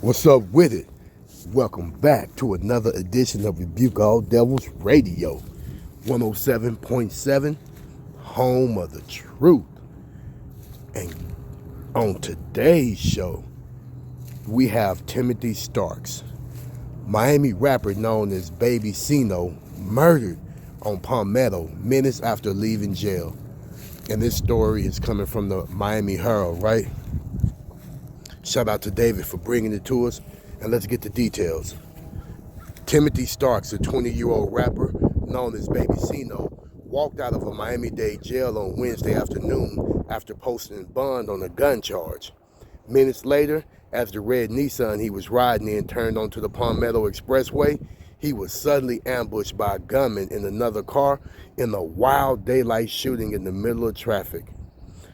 What's up with it? Welcome back to another edition of Rebuke All Devils Radio, 107.7, home of the truth. And on today's show, we have Timothy Starks, Miami rapper known as Baby Cino, murdered on Palmetto minutes after leaving jail. And this story is coming from the Miami Herald, right? Shout out to David for bringing it to us, and let's get the details. Timothy Starks, a 20-year-old rapper known as Baby Cino, walked out of a Miami-Dade jail on Wednesday afternoon after posting bond on a gun charge. Minutes later, as the red Nissan he was riding in turned onto the Palmetto Expressway, he was suddenly ambushed by a gunman in another car in a wild daylight shooting in the middle of traffic.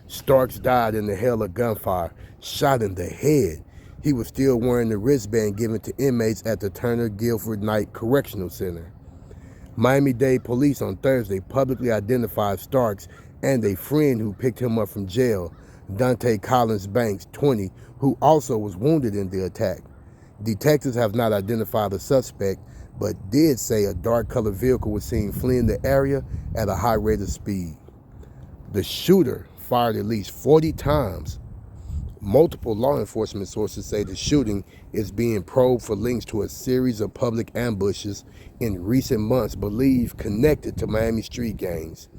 Starks died in the hail of gunfire, shot in the head. He was still wearing the wristband given to inmates at the Turner Guilford Knight Correctional Center. Miami-Dade police on Thursday publicly identified Starks and a friend who picked him up from jail, Dante Collins Banks, 20, who also was wounded in the attack. Detectives have not identified the suspect, but did say a dark-colored vehicle was seen fleeing the area at a high rate of speed. The shooter fired at least 40 times. Multiple law enforcement sources say the shooting is being probed for links to a series of public ambushes in recent months believed connected to Miami street gangs.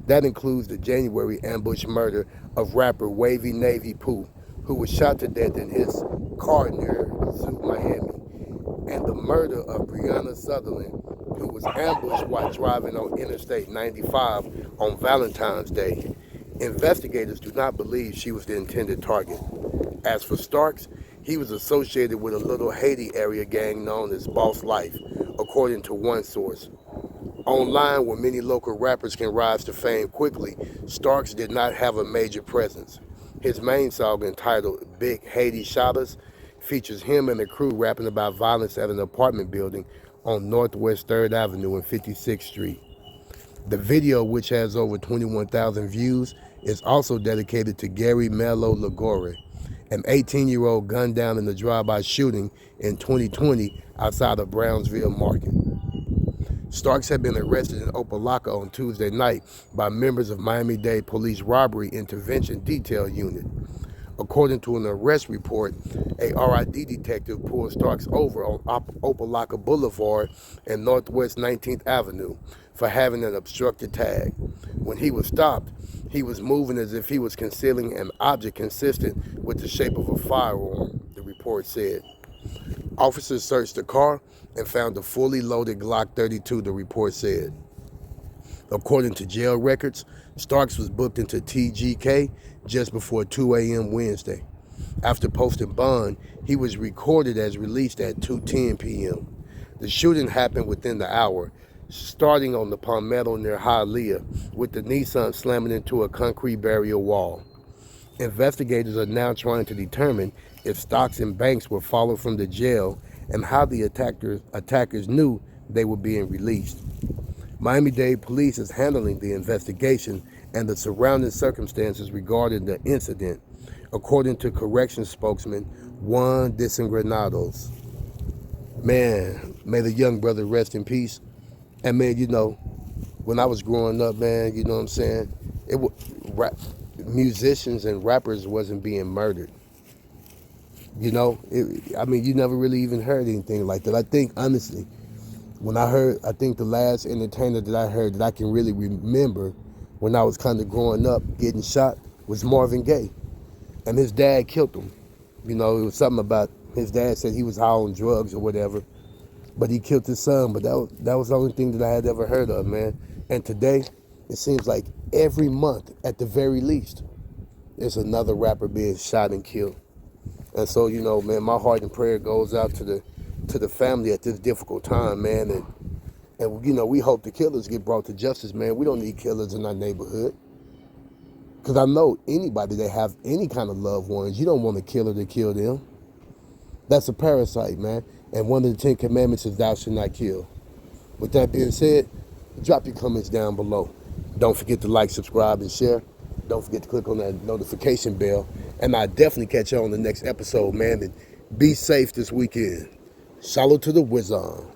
That includes the January ambush murder of rapper Wavy Navy Pooh, who was shot to death in his car near Zoo, Miami, and the murder of Breonna Sutherland, who was ambushed while driving on Interstate 95 on Valentine's Day. Investigators do not believe she was the intended target. As for Starks, he was associated with a Little Haiti area gang known as Boss Life, according to one source. Online, where many local rappers can rise to fame quickly, Starks did not have a major presence. His main song, entitled Big Haiti Shotters, features him and the crew rapping about violence at an apartment building on Northwest 3rd Avenue and 56th Street. The video, which has over 21,000 views, is also dedicated to Gary Mello Lagore, an 18-year-old gunned down in the drive-by shooting in 2020 outside of Brownsville Market. Starks had been arrested in Opelika on Tuesday night by members of Miami-Dade Police Robbery Intervention Detail Unit. According to an arrest report, a RID detective pulled Starks over on Opelika Boulevard and Northwest 19th Avenue for having an obstructed tag. When he was stopped, he was moving as if he was concealing an object consistent with the shape of a firearm, the report said. Officers searched the car and found a fully loaded Glock 32, the report said. According to jail records, Starks was booked into TGK just before 2 a.m. Wednesday. After posting bond, he was recorded as released at 2:10 p.m. The shooting happened within the hour, starting on the Palmetto near Hialeah, with the Nissan slamming into a concrete barrier wall. Investigators are now trying to determine if Starks and Banks were followed from the jail and how the attackers knew they were being released. Miami-Dade police is handling the investigation and the surrounding circumstances regarding the incident, according to corrections spokesman Juan Desengranados. Man, may the young brother rest in peace. And man, when I was growing up, man, you know what I'm saying? Musicians and rappers wasn't being murdered. You never really even heard anything like that. I think, honestly, I think the last entertainer that I heard that I can really remember when I was kind of growing up getting shot was Marvin Gaye. And his dad killed him. It was something about his dad said he was high on drugs or whatever, but he killed his son. But that was the only thing that I had ever heard of, man. And today, it seems like every month, at the very least, there's another rapper being shot and killed. And so, man, my heart and prayer goes out to the family at this difficult time, man. And we hope the killers get brought to justice, man. We don't need killers in our neighborhood. Because I know anybody that have any kind of loved ones, you don't want a killer to kill them. That's a parasite, man. And one of the 10 commandments is thou shalt not kill. With that being said, drop your comments down below. Don't forget to like, subscribe, and share. Don't forget to click on that notification bell. And I'll definitely catch you on the next episode, man. And Be safe this weekend. Shallow to the Wizard.